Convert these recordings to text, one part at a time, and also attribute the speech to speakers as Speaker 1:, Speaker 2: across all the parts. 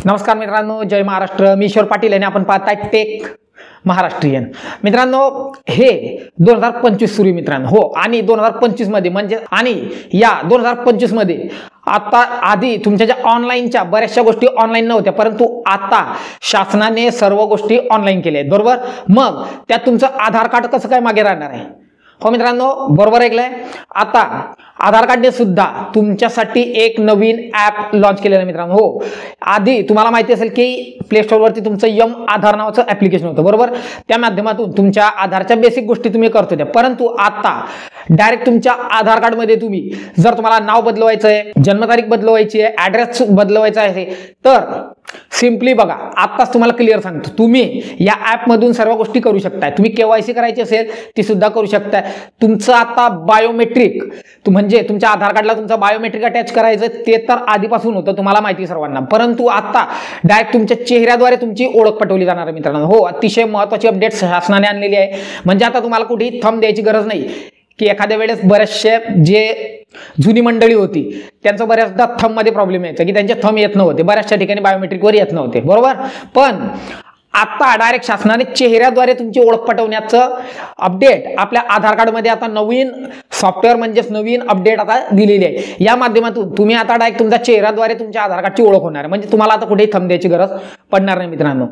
Speaker 1: नमस्कार मित्रांनो, जय महाराष्ट्र. मी ईश्वर पाटील आणि आपण पाहताय टेक महाराष्ट्रीयन. मित्रांनो, हे 2025 सुरू मित्रांनो. हो, आणि 2025 मध्ये म्हणजे आणि या 2025 मध्ये आता आधी तुमच्या ज्या ऑनलाईनच्या बऱ्याचशा गोष्टी ऑनलाईन नव्हत्या, परंतु आता शासनाने सर्व गोष्टी ऑनलाईन केल्या आहेत, बरोबर. मग त्यात तुमचं आधार कार्ड कसं काय मागे राहणार आहे? हो मित्रांनो, बरोबर ऐकलंय. आता आधार कार्डने सुद्धा तुमच्यासाठी एक नवीन ऍप लॉन्च केलेलं आहे मित्रांनो. हो, आधी तुम्हाला माहिती असेल की प्ले स्टोअरवरती तुमचं यम आधार नावाचं ऍप्लिकेशन होतं, बरोबर. त्या माध्यमातून तुमच्या आधारच्या बेसिक गोष्टी तुम्ही करत होत्या, परंतु आता डायरेक्ट तुमच्या आधार कार्ड मध्ये तुम्ही जर तुम्हाला नाव बदलवायचं आहे, जन्मतारीख बदलवायची आहे, ऍड्रेस बदलवायचा आहे, तर सिम्पली बघा, आताच तुम्हाला क्लिअर सांगतो, तुम्ही या ऍप मधून सर्व गोष्टी करू शकताय. तुम्ही केवायसी करायची असेल ती सुद्धा करू शकताय. तुमचं आता बायोमेट्रिक म्हणजे तुमच्या आधार कार्डला तुमचं बायोमेट्रिक अटॅच करायचं, ते तर आधीपासून होतं, तुम्हाला माहिती सर्वांना, परंतु आता डायरेक्ट तुमच्या चेहऱ्याद्वारे तुमची ओळख पटवली जाणार आहे मित्रांनो. हो, अतिशय महत्त्वाची अपडेट शासनाने आणलेली आहे. म्हणजे आता तुम्हाला कुठेही थंब द्यायची गरज नाही की एखाद्या वेळेस बरेचसे जे जुनी मंडळी होती त्यांचं बऱ्याचदा थंब मध्ये प्रॉब्लेम यायचा की त्यांचे थंब येत नव्हते, बऱ्याचशा ठिकाणी बायोमेट्रिकवर येत नव्हते, बरोबर. पण आता डायरेक्ट शासनाने चेहऱ्याद्वारे तुमची ओळख पटवण्याचं अपडेट आपल्या आधार कार्ड मध्ये आता नवीन सॉफ्टवेअर म्हणजेच नवीन अपडेट आता दिलेली आहे. या माध्यमातून तुम्ही आता डायरेक्ट तुमच्या चेहऱ्याद्वारे तुमच्या आधार कार्डची ओळख होणार आहे. म्हणजे तुम्हाला आता कुठेही थंब द्यायची गरज पडणार नाही मित्रांनो.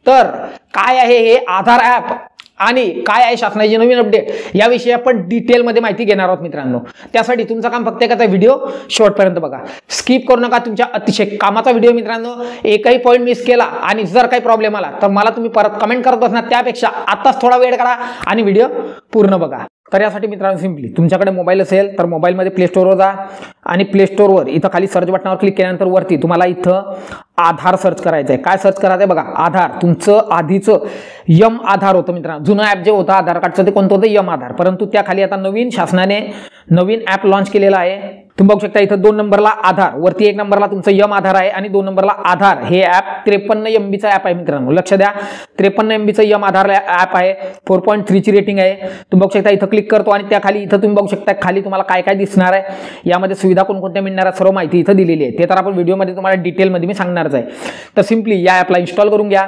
Speaker 1: तर काय आहे हे आधार ॲप आणि काय आहे शासनाची नवीन अपडेट, याविषयी आपण डिटेलमध्ये माहिती घेणार आहोत मित्रांनो. त्यासाठी तुमचं काम फक्त एखादा व्हिडिओ शेवटपर्यंत बघा, स्किप करू नका. तुमच्या अतिशय कामाचा व्हिडिओ मित्रांनो. एकही पॉईंट मिस केला आणि जर काही प्रॉब्लेम आला तर मला तुम्ही परत कमेंट करत बसणार, त्यापेक्षा आताच थोडा वेळ काढा आणि व्हिडिओ पूर्ण बघा. तर यासाठी मित्रांनो सिम्पली तुमच्याकडे मोबाईल असेल तर मोबाईलमध्ये प्ले स्टोअरवर जा आणि प्ले स्टोअरवर इथं खाली सर्च बटनावर क्लिक केल्यानंतर वरती तुम्हाला इथं आधार सर्च करायचं आहे. काय सर्च करायचं आहे बघा, आधार. तुमचं आधीचं यम आधार होतं मित्रांनो, जुनं ॲप जे होतं आधार कार्डचं ते कोणतं होतं, यम आधार. परंतु त्याखाली आता नवीन शासनाने नवीन ॲप लॉन्च केलेला आहे. तुम्ही बघू शकता इथं 2 नंबरला आधार, वरती 1 नंबरला तुमचं यम आधार आहे आणि 2 नंबरला आधार. हे ॲप 53 MBचं ॲप आहे मित्रांनो, लक्ष द्या. 53 MBचं यम आधार ॲप आहे, 4.3 ची रेटिंग आहे. तुम्ही बघू शकता इथं क्लिक करतो आणि त्याखाली इथं तुम्ही बघू शकता खाली तुम्हाला काय काय दिसणार आहे, यामध्ये सुविधा कोणकोणत्या मिळणार आहे, सर्व माहिती इथं दिलेली आहे. ते तर आपण व्हिडिओमध्ये तुम्हाला डिटेलमध्ये मी सांगणारच आहे. तर सिम्पली या ॲपला इन्स्टॉल करून घ्या.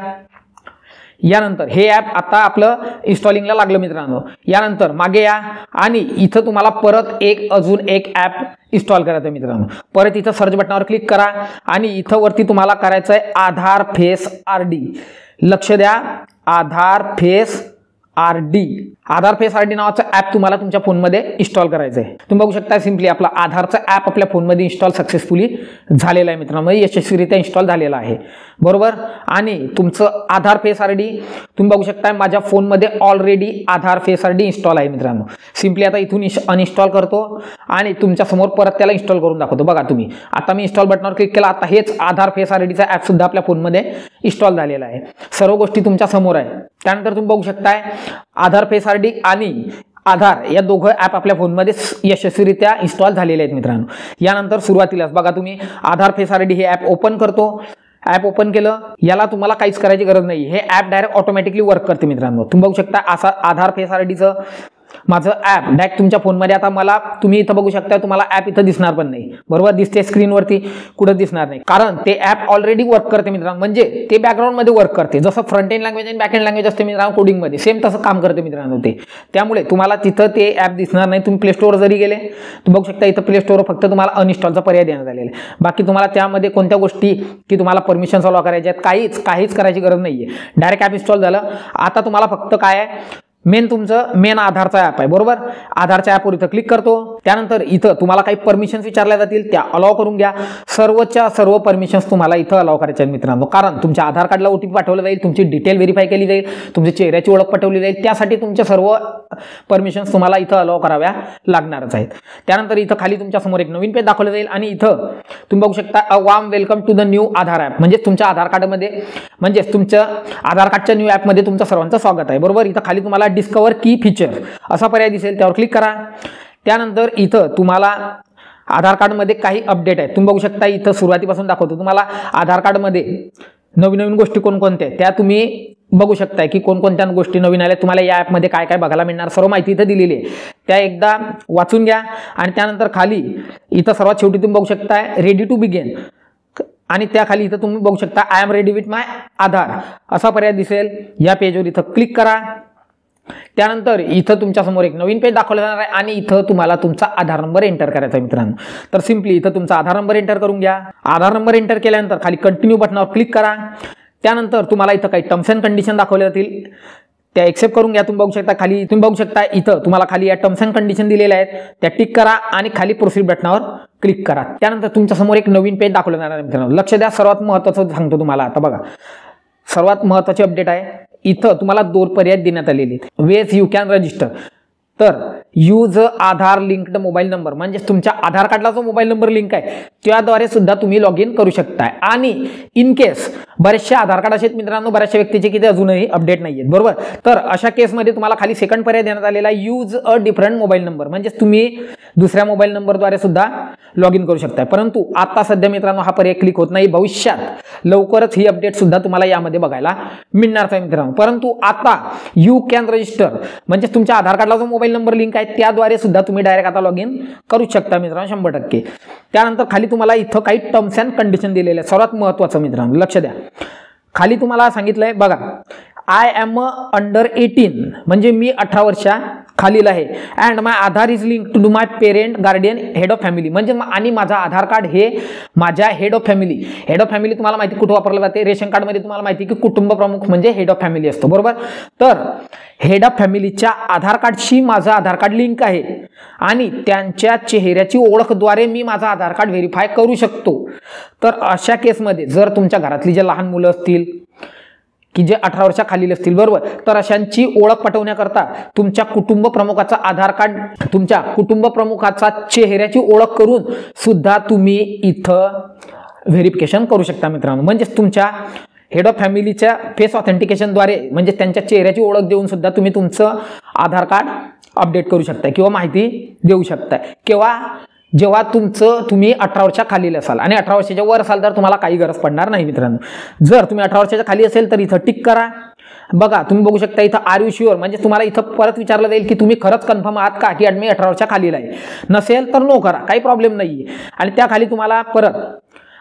Speaker 1: यानंतर हे ॲप आता आपलं इन्स्टॉलिंगला लागलं मित्रांनो. यानंतर मागे या आणि इथं तुम्हाला परत अजून एक ॲप इन्स्टॉल करायचं आहे मित्रांनो. परत इथं सर्च बटनावर क्लिक करा आणि इथं वरती तुम्हाला करायचं आहे आधार फेस RD. लक्ष द्या, आधार फेस RD. आधार फेस RD नावाचं ॲप तुम्हाला तुमच्या फोनमध्ये इन्स्टॉल करायचं आहे. तुम्ही बघू शकता सिम्पली आपला आधारचं ॲप आपल्या फोनमध्ये इन्स्टॉल सक्सेसफुली झालेलं आहे मित्रांनो, यशस्वीरित्या इन्स्टॉल झालेलं आहे, बरोबर. आणि तुमचं आधार फेस RD तुम्ही बघू शकता माझ्या फोनमध्ये ऑलरेडी आधार फेस RD इन्स्टॉल आहे मित्रांनो. सिम्पली आता इथून अनइन्स्टॉल करतो आणि तुमच्या समोर परत त्याला इन्स्टॉल करून दाखवतो. बघा तुम्ही आता मी इन्स्टॉल बटनावर क्लिक केला, आता हेच आधार फेस RDचा ॲप सुद्धा आपल्या फोनमध्ये इन्स्टॉल झालेला आहे. सर्व गोष्टी तुमच्या समोर आहे. त्यानंतर तुम्ही बघू शकताय आधार फेस RD आणि आधार या दोघं ॲप आपल्या फोनमध्ये यशस्वीरित्या इन्स्टॉल झालेले आहेत मित्रांनो. यानंतर सुरुवातीलाच बघा तुम्ही आधार फेस RD हे ॲप ओपन करतो. ॲप ओपन केलं, याला तुम्हाला काहीच करायची गरज नाही, हे ॲप डायरेक्ट ऑटोमॅटिकली वर्क करते मित्रांनो. तुम्ही बघू शकता असा आधार फेस RDचं माझं ॲप डायरेक्ट तुमच्या फोनमध्ये. आता मला तुम्ही इथं बघू शकता, तुम्हाला ॲप इथं दिसणार पण नाही, बरोबर. दिसते स्क्रीनवरती, कुठं दिसणार नाही, कारण ते ॲप ऑलरेडी वर्क करते मित्रांनो. म्हणजे ते बॅकग्राऊंडमध्ये वर्क करते, जसं फ्रंट एंड लँग्वेज आणि बॅक एंड लँग्वेज असते मित्रांनो कोडिंगमध्ये, सेम तसं काम करते मित्रांनो ते. त्यामुळे तुम्हाला तिथं ते ॲप दिसणार नाही. तुम्ही प्ले स्टोअर जरी गेले तुम्ही बघू शकता इथं प्ले स्टोअर फक्त तुम्हाला अनइन्स्टॉलचा पर्याय देण्यात आलेला आहे. बाकी तुम्हाला त्यामध्ये कोणत्या गोष्टी की तुम्हाला परमिशन्स अलाव करायच्या आहेत, काहीच करायची गरज नाही आहे. डायरेक्ट ॲप इन्स्टॉल झालं. आता तुम्हाला फक्त काय आहे, तुमचं आधारचा ॲप आहे, बरोबर. आधारच्या ॲपवर इथं क्लिक करतो. त्यानंतर इथं तुम्हाला काही परमिशन्स विचारल्या जातील, त्या अलाव करून घ्या. सर्वच्या सर्व परमिशन्स तुम्हाला इथं अलाव करायच्या आहेत मित्रांनो, कारण तुमच्या आधार कार्डला OTP पाठवलं जाईल, तुमची डिटेल व्हेरीफाय केली जाईल, तुमच्या चेहऱ्याची ओळख पटवली जाईल. त्यासाठी तुमच्या सर्व परमिशन्स तुम्हाला इथं अलाव कराव्या लागणारच आहेत. त्यानंतर इथं खाली तुमच्या समोर एक नवीन पेज दाखवलं जाईल आणि इथं तुम्ही बघू शकता a warm welcome to the new Aadhaar app. म्हणजे तुमच्या आधार कार्डमध्ये तुमच्या आधार कार्डच्या न्यू ॲपमध्ये तुमचं सर्वांचं स्वागत आहे, बरोबर. इथं खाली तुम्हाला डिस्कवर की फीचर असा पर्याय दिसेल, त्यावर क्लिक करा. त्यानंतर इथं तुम्हाला आधार कार्डमध्ये काही अपडेट आहेत. तुम्ही बघू शकता इथं सुरुवातीपासून दाखवतो तुम्हाला आधार कार्डमध्ये नवीन गोष्टी कोणकोणत्या त्या तुम्ही बघू शकताय की कोणकोणत्या गोष्टी नवीन आल्या, तुम्हाला या ॲपमध्ये काय काय बघायला मिळणार, सर्व माहिती इथं दिलेली आहे. त्या एकदा वाचून घ्या आणि त्यानंतर खाली इथं सर्वात शेवटी तुम्ही बघू शकताय रेडी टू बिगिन आणि त्याखाली इथं तुम्ही बघू शकता आय एम रेडी विथ माय आधार असा पर्याय दिसेल. या पेजवर इथं क्लिक करा. त्यानंतर इथं तुमच्या समोर एक नवीन पेज दाखवलं जाणार आहे आणि इथं तुम्हाला तुमचा आधार नंबर एंटर करायचा आहे मित्रांनो. तर सिंपली इथं तुमचा आधार नंबर एंटर करून घ्या. आधार नंबर एंटर केल्यानंतर खाली कंटिन्यू बटनावर क्लिक करा. त्यानंतर तुम्हाला इथं काही टर्म्स अँड कंडिशन दाखवले जातील, त्या एक्सेप्ट करून घ्या. तुम्ही बघू शकता खाली, तुम्ही बघू शकता इथं तुम्हाला खाली या टर्म्स अँड कंडिशन दिलेल्या आहेत, त्या टिक करा आणि खाली प्रोसीड बटनावर क्लिक करा. त्यानंतर तुमच्या समोर एक नवीन पेज दाखवलं जाणार आहे मित्रांनो. लक्ष द्या, सर्वात महत्त्वाचं सांगतो तुम्हाला. आता बघा, सर्वात महत्त्वाची अपडेट आहे. इथं तुम्हाला 2 पर्याय देण्यात आलेले आहेत. Ways you can register. तर यूज आधार लिंक्ड मोबाईल नंबर, म्हणजे तुमच्या आधार कार्डला जो मोबाईल नंबर लिंक आहे त्याद्वारे सुद्धा तुम्ही लॉग इन करू शकताय. आणि इन केस बरेचसे आधार कार्ड असे मित्रांनो, बऱ्याचशा व्यक्तीचे की ते अजूनही अपडेट नाही आहेत, बरोबर. तर अशा केसमध्ये तुम्हाला खाली सेकंड पर्याय देण्यात आलेला आहे, use a different mobile number, म्हणजे तुम्ही दुसऱ्या मोबाईल नंबरद्वारे सुद्धा लॉग इन करू शकताय. परंतु आता सध्या मित्रांनो हा पर्याय क्लिक होत नाही. भविष्यात लवकरच ही अपडेट सुद्धा तुम्हाला यामध्ये बघायला मिळणार आहे मित्रांनो. परंतु आता यू कॅन रजिस्टर म्हणजे तुमच्या आधार कार्डला जो मोबाईल नंबर लिंक आहे त्याद्वारे सुद्धा तुम्ही डायरेक्ट आता लॉग इन करू शकता मित्रांनो 100%. त्यानंतर खाली तुम्हाला इथं काही टर्म्स अँड कंडिशन दिलेले आहेत. सर्वात महत्त्वाचं मित्रांनो लक्ष द्या, खाली तुम्हाला सांगितलंय बघा, आय एम अंडर 18 म्हणजे मी 18 वर्षा खालील आहे. And my Aadhaar is link to my parent guardian head of family, म्हणजे आणि माझा आधार कार्ड हे माझ्या head of family. Head of family तुम्हाला माहिती कुठं वापरलं जाते, रेशन कार्डमध्ये तुम्हाला माहिती की कुटुंब प्रमुख म्हणजे हेड ऑफ फॅमिली असतो, बरोबर. तर हेड ऑफ फॅमिलीच्या आधार कार्डशी माझं आधार कार्ड लिंक आहे आणि त्यांच्या चेहऱ्याची ओळखद्वारे मी माझा आधार कार्ड व्हेरीफाय करू शकतो. तर अशा केसमध्ये जर तुमच्या घरातली जे लहान मुलं असतील की जे 18 वर्षा खालील असतील, बरोबर, तर अशांची ओळख पटवण्याकरता तुमच्या कुटुंब प्रमुखाचा आधार कार्ड, तुमच्या कुटुंब प्रमुखाचा चेहऱ्याची ओळख करून सुद्धा तुम्ही इथं व्हेरिफिकेशन करू शकता मित्रांनो. म्हणजेच तुमच्या हेड ऑफ फॅमिलीच्या फेस ऑथेंटिकेशनद्वारे म्हणजे त्यांच्या चेहऱ्याची ओळख देऊन सुद्धा तुम्ही तुमचं आधार कार्ड अपडेट करू शकताय किंवा माहिती देऊ शकताय. जेव्हा तुम्ही 18 वर्षा खालील असाल आणि 18 वर्षाच्या वर असाल तर तुम्हाला काही गरज पडणार नाही मित्रांनो. जर तुम्ही 18 वर्षाच्या खाली असेल तर इथं टिक करा. बघा तुम्ही बघू शकता इथं आर यू शुअर, म्हणजे तुम्हाला इथं परत विचारलं जाईल की तुम्ही खरंच कन्फर्म आहात का की मी 18 वर्षा खालील आहे. नसेल तर नो करा, काही प्रॉब्लेम नाहीये. आणि त्याखाली तुम्हाला परत,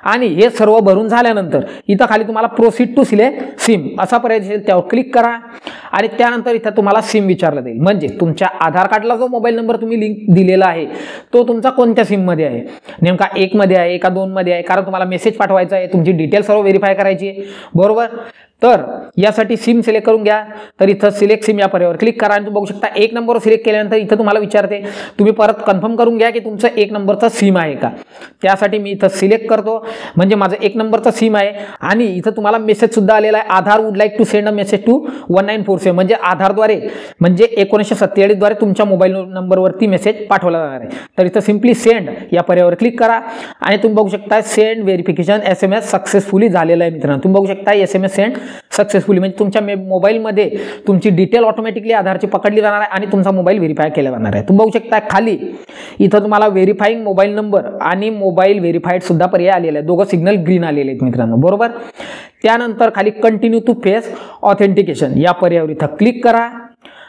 Speaker 1: आणि हे सर्व भरून झाल्यानंतर इथं खाली तुम्हाला प्रोसीड टू सिलेक्ट सिम असा पर्याय दिसेल, त्यावर क्लिक करा. आणि त्यानंतर इथं तुम्हाला सिम विचारलं जाईल, म्हणजे तुमच्या आधार कार्डला जो मोबाईल नंबर तुम्ही लिंक दिलेला आहे तो तुमचा कोणत्या सिममध्ये आहे, नेमका 1 मध्ये आहे का 2 मध्ये आहे, कारण तुम्हाला मेसेज पाठवायचा आहे, तुमची डिटेल सर्व व्हेरीफाय करायची आहे, बरोबर. तर यासाठी सिम सिलेक्ट करून घ्या. तर इथं सिलेक्ट सिम या पर्यायावर क्लिक करा आणि तुम्ही बघू शकता 1 नंबर सिलेक्ट केल्यानंतर इथं तुम्हाला विचारते, तुम्ही परत कन्फर्म करून घ्या की तुमचं 1 नंबरचं सिम आहे का. त्यासाठी मी इथं सिलेक्ट करतो, म्हणजे माझं 1 नंबरचं सिम आहे. आणि इथं तुम्हाला मेसेज सुद्धा आलेला आहे, Aadhaar would like to send a message to 1947, म्हणजे आधारद्वारे म्हणजे 1947 द्वारे तुमच्या मोबाईल नंबरवरती मेसेज पाठवला जाणार आहे. तर इथं सिम्पली सेंड या पर्यायावर क्लिक करा आणि तुम्ही बघू शकता सेंड व्हेरिफिकेशन SMS सक्सेसफुली झालेलं आहे मित्रांनो. तुम्ही बघू शकता SMS सेंड सक्सेसफुली, म्हणजे तुमच्या मोबाईलमध्ये तुमची डिटेल ऑटोमॅटिकली आधारची पकडली जाणार आहे आणि तुमचा मोबाईल व्हेरीफाय केला जाणार आहे. तुम्ही बघू शकता खाली इथं तुम्हाला व्हेरीफाईंग मोबाईल नंबर आणि मोबाईल व्हेरीफाईड सुद्धा पर्याय आलेले आहेत, दोघं सिग्नल ग्रीन आलेले आहेत मित्रांनो, बरोबर. त्यानंतर खाली कंटिन्यू टू फेस ऑथेंटिकेशन या पर्यायावर इथं क्लिक करा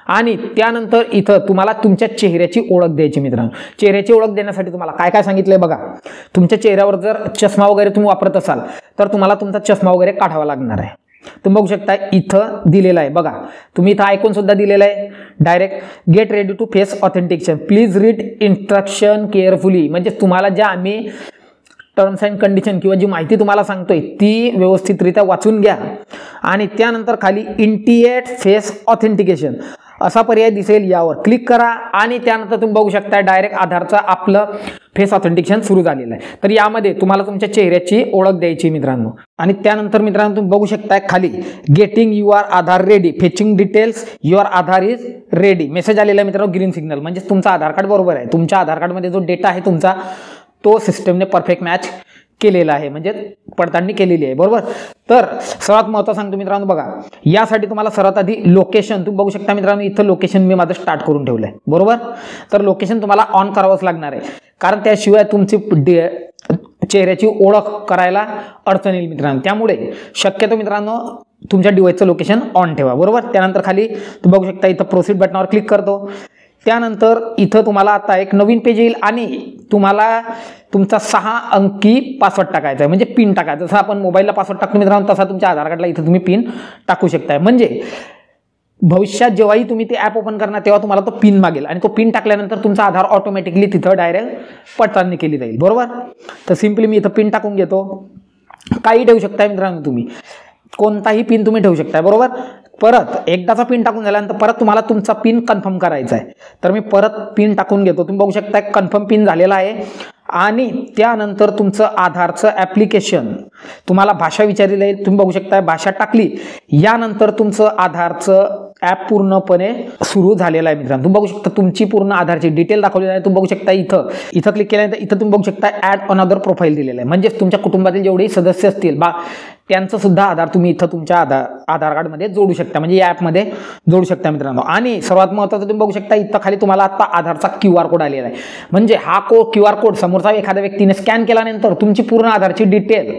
Speaker 1: आणि त्यानंतर इथं तुम्हाला तुमच्या चेहऱ्याची ओळख द्यायची मित्रांनो. चेहऱ्याची ओळख देण्यासाठी तुम्हाला काय काय सांगितलंय बघा, तुमच्या चेहऱ्यावर जर चष्मा वगैरे तुम्ही वापरत असाल तर तुम्हाला तुमचा चष्मा वगैरे काढावा लागणार आहे. तुम्ही बघू शकता इथं दिलेलं आहे बघा, तुम्ही इथं ऐकून सुद्धा दिलेलं आहे, direct get ready to face authentication, please read instruction carefully, म्हणजे तुम्हाला ज्या आम्ही टर्म्स अँड कंडिशन किंवा जी माहिती तुम्हाला सांगतोय ती व्यवस्थितरित्या वाचून घ्या. आणि त्यानंतर खाली इंटिएट फेस ऑथेंटिकेशन असा पर्याय दिसेल, यावर क्लिक करा आणि त्यानंतर तुम्ही बघू शकता डायरेक्ट आधारचं आपलं फेस ऑथेंटिकेशन सुरू झालेलं आहे. तर यामध्ये तुम्हाला तुमच्या चेहऱ्याची ओळख द्यायची मित्रांनो. आणि त्यानंतर मित्रांनो तुम्ही बघू शकता खाली getting your Aadhaar ready, fetching details your Aadhaar is ready message आलेला आहे मित्रांनो, ग्रीन सिग्नल, म्हणजे तुमचं आधार कार्ड बरोबर आहे. तुमच्या आधार कार्डमध्ये जो डेटा आहे तुमचा तो सिस्टमने परफेक्ट मॅच केलेला आहे, म्हणजे पडताळणी केलेली आहे, बरोबर. तर सर्वात महत्त्वाचं सांगतो मित्रांनो बघा, यासाठी तुम्हाला सर्वात आधी लोकेशन, तुम्ही बघू शकता मित्रांनो इथं लोकेशन मी माझं स्टार्ट करून ठेवलं आहे, बरोबर. तर लोकेशन तुम्हाला ऑन करावंच लागणार आहे, कारण त्याशिवाय तुमची चेहऱ्याची ओळख करायला अडचण येईल मित्रांनो. त्यामुळे शक्यतो मित्रांनो तुमच्या डिव्हाइसचं लोकेशन ऑन ठेवा, बरोबर. त्यानंतर खाली तुम्ही बघू शकता इथं प्रोसीड बटनावर क्लिक करतो. त्यानंतर इथं तुम्हाला आता एक नवीन पेज येईल आणि तुम्हाला तुमचा 6 अंकी पासवर्ड टाकायचा आहे, म्हणजे पिन टाकायचा. जसं आपण मोबाईलला पासवर्ड टाकतो मित्रांनो, तसा तुमच्या आधार कार्डला इथं तुम्ही पिन टाकू शकताय. म्हणजे भविष्यात जेव्हाही तुम्ही ते ॲप ओपन करणार तेव्हा तुम्हाला तो पिन मागेल आणि तो पिन टाकल्यानंतर तुमचा आधार ऑटोमॅटिकली तिथं डायरेक्ट पडताळणी केली जाईल. बरोबर. तर सिम्पली मी इथं पिन टाकून घेतो. काही ठेवू शकताय मित्रांनो, तुम्ही कोणताही पिन तुम्ही ठेवू शकताय. बरोबर. परत एकदाचा पिन टाकून झाल्यानंतर परत तुम्हाला तुमचा पिन कन्फर्म करायचा आहे. तर मी परत पिन टाकून घेतो. तुम्ही बघू शकता कन्फर्म पिन झालेला आहे. आणि त्यानंतर तुमचं आधारचं ॲप्लिकेशन तुम्हाला भाषा विचारलेली आहे, तुम्ही बघू शकता भाषा टाकली. यानंतर तुमचं आधारचं ॲप पूर्णपणे सुरू झालेलं आहे मित्रांनो. तुम्ही बघू शकता तुमची पूर्ण आधारची डिटेल दाखवलेली आहे. तुम्ही बघू शकता इथं क्लिक केल्यानंतर इथं तुम्ही बघू शकता ॲड अनदर प्रोफाईल दिलेलं आहे. म्हणजे तुमच्या कुटुंबातील जेवढे सदस्य असतील त्यांचं सुद्धा आधार तुम्ही इथं तुमच्या आधार कार्डमध्ये जोडू शकता, म्हणजे या ॲपमध्ये जोडू शकता मित्रांनो. आणि सर्वात महत्त्वाचं तुम्ही बघू शकता इथं खाली तुम्हाला आता आधारचा QR कोड आलेला आहे. म्हणजे हा QR कोड समोरचा एखाद्या व्यक्तीने स्कॅन केल्यानंतर तुमची पूर्ण आधारची डिटेल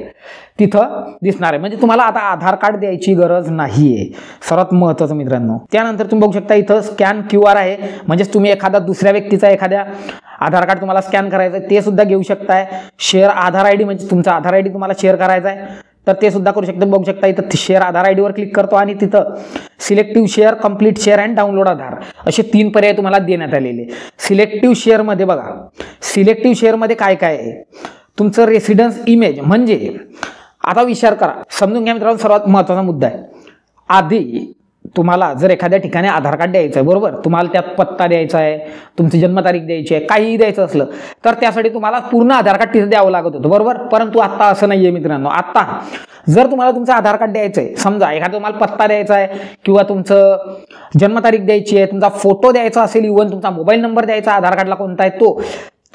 Speaker 1: तिथं दिसणार आहे. म्हणजे तुम्हाला आता आधार कार्ड द्यायची गरज नाहीये. सर्वात महत्त्वाचं मित्रांनो. त्यानंतर तुम्ही बघू शकता इथं स्कॅन QR आहे. म्हणजेच तुम्ही एखादा दुसऱ्या व्यक्तीचा एखाद्या आधार कार्ड तुम्हाला स्कॅन करायचं आहे ते सुद्धा घेऊ शकताय. शेअर आधार ID म्हणजे तुमचा आधार ID तुम्हाला शेअर करायचा आहे तर ते सुद्धा करू शकता. बघू शकता इथं शेअर आधार ID वर क्लिक करतो आणि तिथं selective share, complete share and download Aadhaar असे 3 पर्याय तुम्हाला देण्यात आलेले. सिलेक्टिव्ह शेअरमध्ये बघा, सिलेक्टिव्ह शेअरमध्ये काय काय आहे. तुमचं रेसिडेन्स इमेज, म्हणजे आता विचार करा, समजून घ्या मित्रांनो, सर्वात महत्त्वाचा मुद्दा आहे. आधी तुम्हाला जर एखाद्या ठिकाणी आधार कार्ड द्यायचं आहे, बरोबर, तुम्हाला त्यात पत्ता द्यायचा आहे, तुमची जन्मतारीख द्यायची आहे, काहीही द्यायचं असलं तर त्यासाठी तुम्हाला पूर्ण आधार कार्ड तिथे द्यावं लागत होतं. बरोबर. परंतु आता असं नाहीये मित्रांनो. आता जर तुम्हाला तुमचं आधार कार्ड द्यायचं आहे, समजा एखादा तुम्हाला पत्ता द्यायचा आहे किंवा तुमचं जन्मतारीख द्यायची आहे, तुमचा फोटो द्यायचा असेल, इव्हन तुमचा मोबाईल नंबर द्यायचा आधार कार्डला कोणता आहे तो,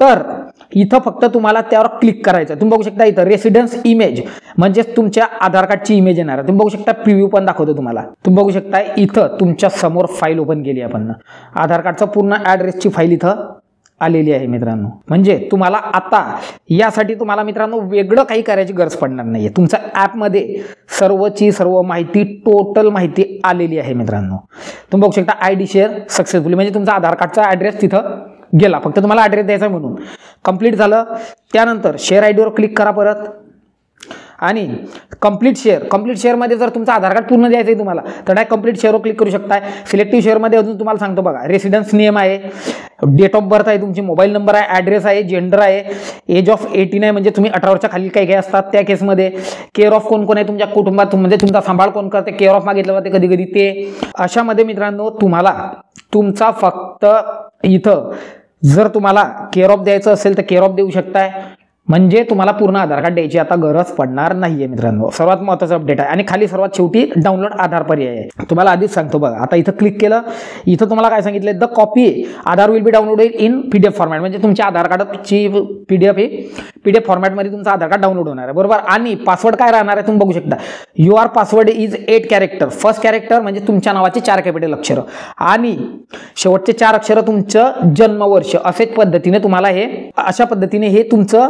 Speaker 1: तर इथं फक्त तुम्हाला त्यावर क्लिक करायचं आहे. तुम्ही बघू शकता इथं रेसिडेन्स इमेज म्हणजेच तुमच्या आधार कार्डची इमेज येणार आहे. तुम्ही बघू शकता प्रिव्ह्यू पण दाखवतो तुम्हाला. तुम्ही बघू शकता इथं तुमच्या समोर फाईल ओपन केली आपण, आधार कार्डचा पूर्ण ॲड्रेसची फाईल इथं आलेली आहे मित्रांनो. म्हणजे तुम्हाला आता यासाठी तुम्हाला मित्रांनो वेगळं काही करायची गरज पडणार नाहीये. तुमच्या ॲपमध्ये सर्व माहिती, टोटल माहिती आलेली आहे मित्रांनो. तुम्ही बघू शकता ID शेअर सक्सेसफुली, म्हणजे तुमचा आधार कार्डचा ॲड्रेस तिथं गेला, फक्त तुम्हाला ॲड्रेस द्यायचा म्हणून कंप्लीट झालं. त्यानंतर शेअर ID वर क्लिक करा परत आणि कंप्लीट शेअरमध्ये जर तुमचं आधार कार्ड पूर्ण द्यायचं आहे तुम्हाला तर डायरेक्ट कंप्लीट शेअरवर क्लिक करू शकताय. सिलेक्टिव्ह शेअरमध्ये अजून तुम्हाला सांगतो बघा, रेसिडेन्स नेम आहे, डेट ऑफ बर्थ आहे, तुमची मोबाईल नंबर आहे, ॲड्रेस आहे, जेंडर आहे, एज ऑफ 18 आहे, म्हणजे तुम्ही 18 वर्षाच्या खाली काही असतात त्या केसमध्ये, केअर ऑफ कोण आहे तुमच्या कुटुंबात, म्हणजे तुमचा सांभाळ कोण करते, केअर ऑफ मागितलं जाते कधी कधी ते. अशामध्ये मित्रांनो तुम्हाला तुमचा फक्त इथं जर तुम्हाला केअर ऑफ द्यायचं असेल तर केअर ऑफ देऊ शकताय. म्हणजे तुम्हाला पूर्ण आधार कार्ड द्यायची आता गरज पडणार नाहीये मित्रांनो. सर्वात महत्त्वाचा अपडेट आहे. आणि खाली सर्वात शेवटी डाउनलोड आधार पर्याय आहे. तुम्हाला आधीच सांगतो बघा, आता इथं क्लिक केलं, इथं तुम्हाला काय सांगितलं, the copy Aadhaar will be downloaded in PDF format, म्हणजे तुमच्या आधार कार्डची PDF फॉर्मॅटमध्ये तुमचं आधार कार्ड डाउनलोड होणार आहे. बरोबर. आणि पासवर्ड काय राहणार आहे तुम्ही बघू शकता, your password is 8 character. First character म्हणजे तुमच्या नावाचे 4 कॅपिटल अक्षर आणि शेवटचे 4 अक्षर तुमचं जन्मवर्ष. असेच पद्धतीने तुम्हाला अशा पद्धतीने हे तुमचं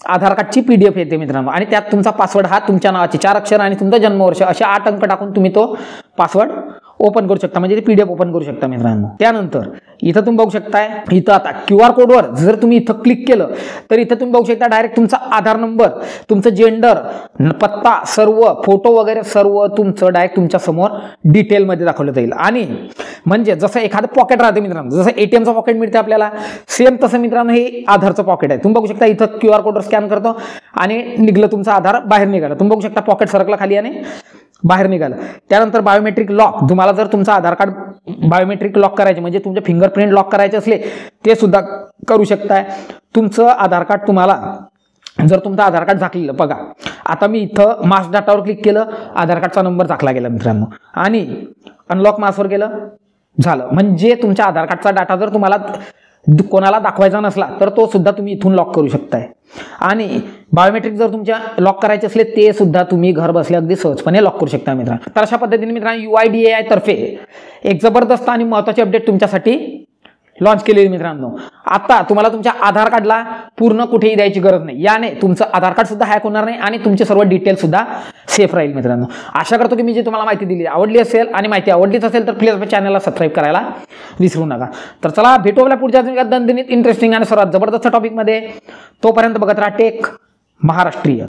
Speaker 1: आधार कार्डची PDF येते मित्रांनो. आणि त्यात तुमचा पासवर्ड हा तुमच्या नावाचे 4 अक्षर आणि तुमचं जन्मवर्ष असे 8 अंक टाकून तुम्ही तो पासवर्ड ओपन करू शकता, म्हणजे ते PDF ओपन करू शकता मित्रांनो. त्यानंतर इथं तुम्ही बघू शकताय, इथं आता QR कोडवर जर तुम्ही इथं क्लिक केलं तर इथं तुम्ही बघू शकता डायरेक्ट तुमचा आधार नंबर, तुमचं जेंडर, पत्ता, सर्व फोटो वगैरे सर्व तुमचं डायरेक्ट तुमच्या समोर डिटेलमध्ये दाखवलं जाईल. आणि म्हणजे जसं एखादं पॉकेट राहते मित्रांनो, जसं ATMचं पॉकेट मिळते आपल्याला, सेम तसं मित्रांनो हे आधारचं पॉकेट आहे. तुम्ही बघू शकता इथं QR कोडवर स्कॅन करतो आणि निघलं तुमचा आधार बाहेर निघाला. तुम्ही बघू शकता पॉकेट सरकला खाली आणि बाहेर निघालं. त्यानंतर बायोमेट्रिक लॉक, तुम्हाला जर तुमचं आधार कार्ड बायोमेट्रिक लॉक करायचे म्हणजे तुमचे फिंगरप्रिंट लॉक करायचे असले ते सुद्धा करू शकताय. तुमचं आधार कार्ड तुम्हाला जर तुमचं आधार कार्ड झाकलेलं बघा, आता मी इथं मास डाटावर क्लिक केलं, आधार कार्डचा नंबर झाकला गेला मित्रांनो आणि अनलॉक मासवर गेलं, झालं. म्हणजे तुमच्या आधार कार्डचा डाटा जर तुम्हाला कोणाला दाखवायचा नसला तर तो सुद्धा तुम्ही इथून लॉक करू शकताय. आणि बायोमेट्रिक जर तुमच्या लॉक करायचे असले ते सुद्धा तुम्ही घर बसल्या अगदी सहजपणे लॉक करू शकता मित्रांनो. तर अशा पद्धतीने मित्रांनो UIDAI तर्फे एक जबरदस्त आणि महत्त्वाची अपडेट तुमच्यासाठी लॉन्च केलेली मित्रांनो. आता तुम्हाला तुमच्या आधार कार्डला पूर्ण कुठेही द्यायची गरज नाही. याने तुमचं आधार कार्ड सुद्धा हॅक होणार नाही आणि तुमचे सर्व डिटेल सुद्धा सेफ राहील मित्रांनो. आशा करतो की मी जी तुम्हाला माहिती दिली आवडली असेल आणि माहिती आवडलीच असेल तर प्लीज आपल्या चॅनलला सबस्क्राईब करायला विसरू नका. तर चला भेटू आपल्या पुढच्या दणदणीत इंटरेस्टिंग आणि सर्वात जबरदस्त टॉपिकमध्ये. तोपर्यंत बघत राहा टेक महाराष्ट्रीयन.